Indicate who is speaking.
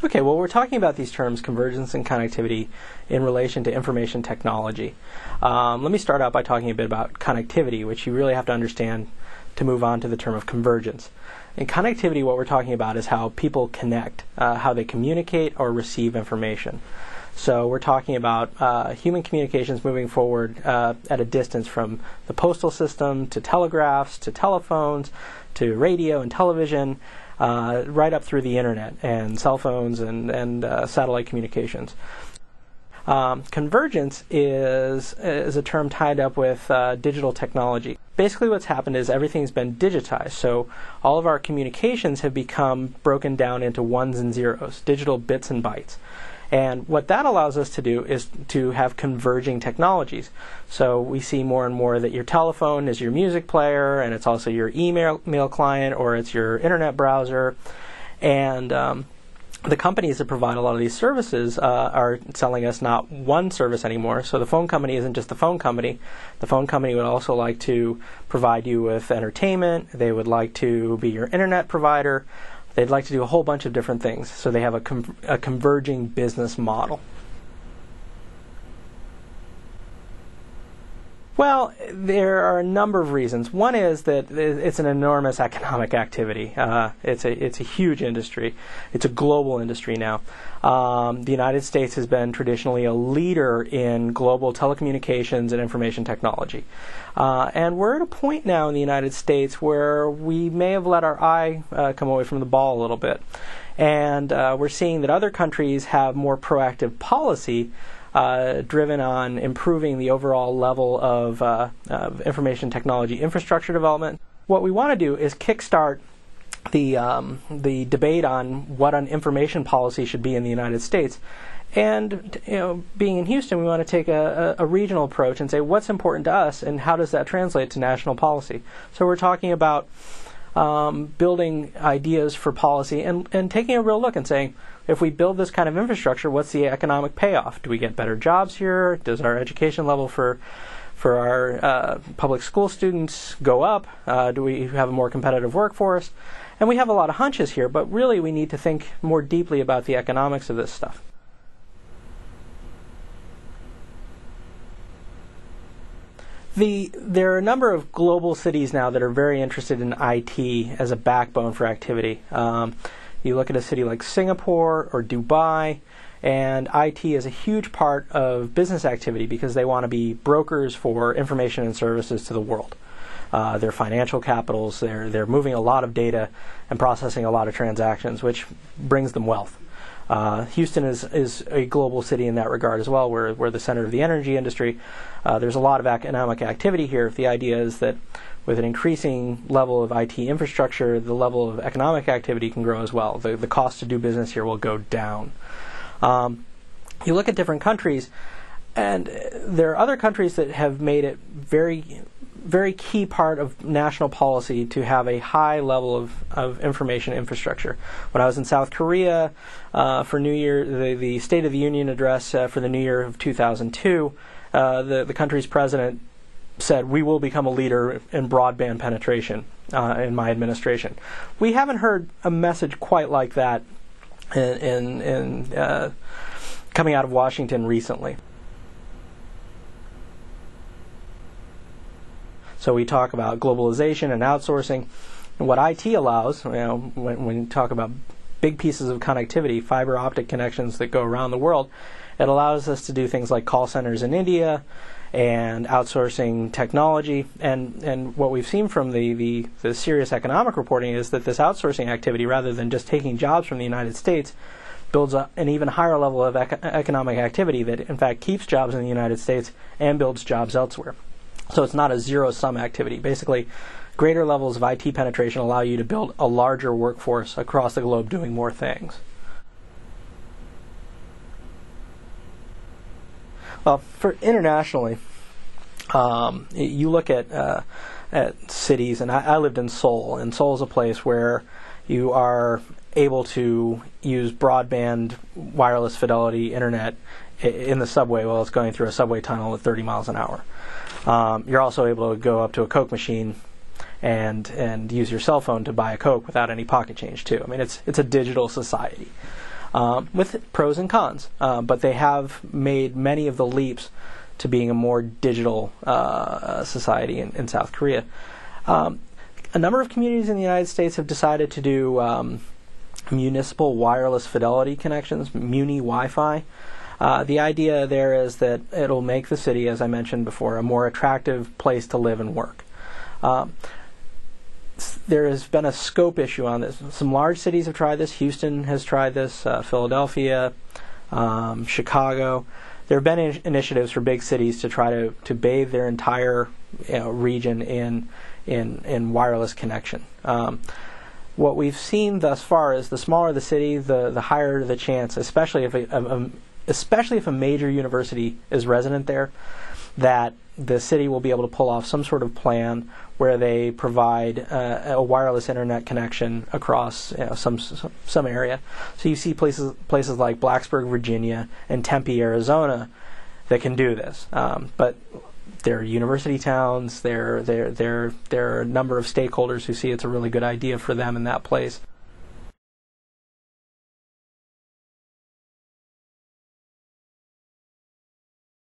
Speaker 1: Okay, well, we're talking about these terms, convergence and connectivity, in relation to information technology. Let me start out by talking a bit about connectivity, which you really have to understand to move on to the term of convergence. In connectivity, what we're talking about is how people connect, how they communicate or receive information. So we're talking about human communications moving forward at a distance from the postal system to telegraphs to telephones to radio and television, right up through the internet and cell phones and satellite communications. Convergence is a term tied up with digital technology. Basically what's happened is everything's been digitized, so all of our communications have become broken down into ones and zeros, digital bits and bytes. And what that allows us to do is to have converging technologies. So we see more and more that your telephone is your music player, and it's also your email client, or it's your internet browser. And the companies that provide a lot of these services are selling us not one service anymore. So the phone company isn't just the phone company. The phone company would also like to provide you with entertainment. They would like to be your internet provider. They'd like to do a whole bunch of different things. So they have a converging business model. Well, there are a number of reasons. One is that it's an enormous economic activity. It's a huge industry. It's a global industry now. The United States has been traditionally a leader in global telecommunications and information technology. And we're at a point now in the United States where we may have let our eye come away from the ball a little bit. And we're seeing that other countries have more proactive policy driven on improving the overall level of information technology infrastructure development. What we want to do is kickstart the debate on what an information policy should be in the United States. And being in Houston, we want to take a regional approach and say what's important to us and how does that translate to national policy. So we're talking about building ideas for policy and taking a real look and saying, if we build this kind of infrastructure, what's the economic payoff? Do we get better jobs here? Does our education level for our public school students go up? Do we have a more competitive workforce? And we have a lot of hunches here, but really we need to think more deeply about the economics of this stuff. There are a number of global cities now that are very interested in IT as a backbone for activity. You look at a city like Singapore or Dubai, and IT is a huge part of business activity because they want to be brokers for information and services to the world. They're financial capitals, they're moving a lot of data and processing a lot of transactions, which brings them wealth. Houston is a global city in that regard as well. We're the center of the energy industry. There's a lot of economic activity here. The idea is that with an increasing level of IT infrastructure, the level of economic activity can grow as well. The cost to do business here will go down. You look at different countries, and there are other countries that have made it very key part of national policy to have a high level of information infrastructure. When I was in South Korea for New Year, the State of the Union address for the New Year of 2002, the country's president said, "We will become a leader in broadband penetration in my administration." We haven't heard a message quite like that in coming out of Washington recently. So we talk about globalization and outsourcing, and what IT allows. When you talk about big pieces of connectivity, fiber optic connections that go around the world, it allows us to do things like call centers in India and outsourcing technology. And what we've seen from the serious economic reporting is that this outsourcing activity, rather than just taking jobs from the United States, builds an even higher level of economic activity that in fact keeps jobs in the United States and builds jobs elsewhere. So it's not a zero-sum activity. Basically, greater levels of IT penetration allow you to build a larger workforce across the globe doing more things. Well, for internationally, you look at cities, and I lived in Seoul, and Seoul is a place where you are able to use broadband, wireless fidelity internet in the subway while it's going through a subway tunnel at 30 miles an hour. You're also able to go up to a Coke machine and use your cell phone to buy a Coke without any pocket change too. I mean, it's a digital society. with pros and cons. But they have made many of the leaps to being a more digital society in South Korea. A number of communities in the United States have decided to do municipal wireless fidelity connections, Muni Wi-Fi. The idea there is that it'll make the city, as I mentioned before, a more attractive place to live and work. There has been a scope issue on this. Some large cities have tried this. Houston has tried this, Philadelphia, Chicago. There have been initiatives for big cities to try to bathe their entire region in wireless connection. What we've seen thus far is the smaller the city, the higher the chance, especially if a major university is resident there, that the city will be able to pull off some sort of plan where they provide a wireless internet connection across some area. So you see places like Blacksburg, Virginia, and Tempe, Arizona, that can do this. But they're university towns. There are a number of stakeholders who see it's a really good idea for them in that place.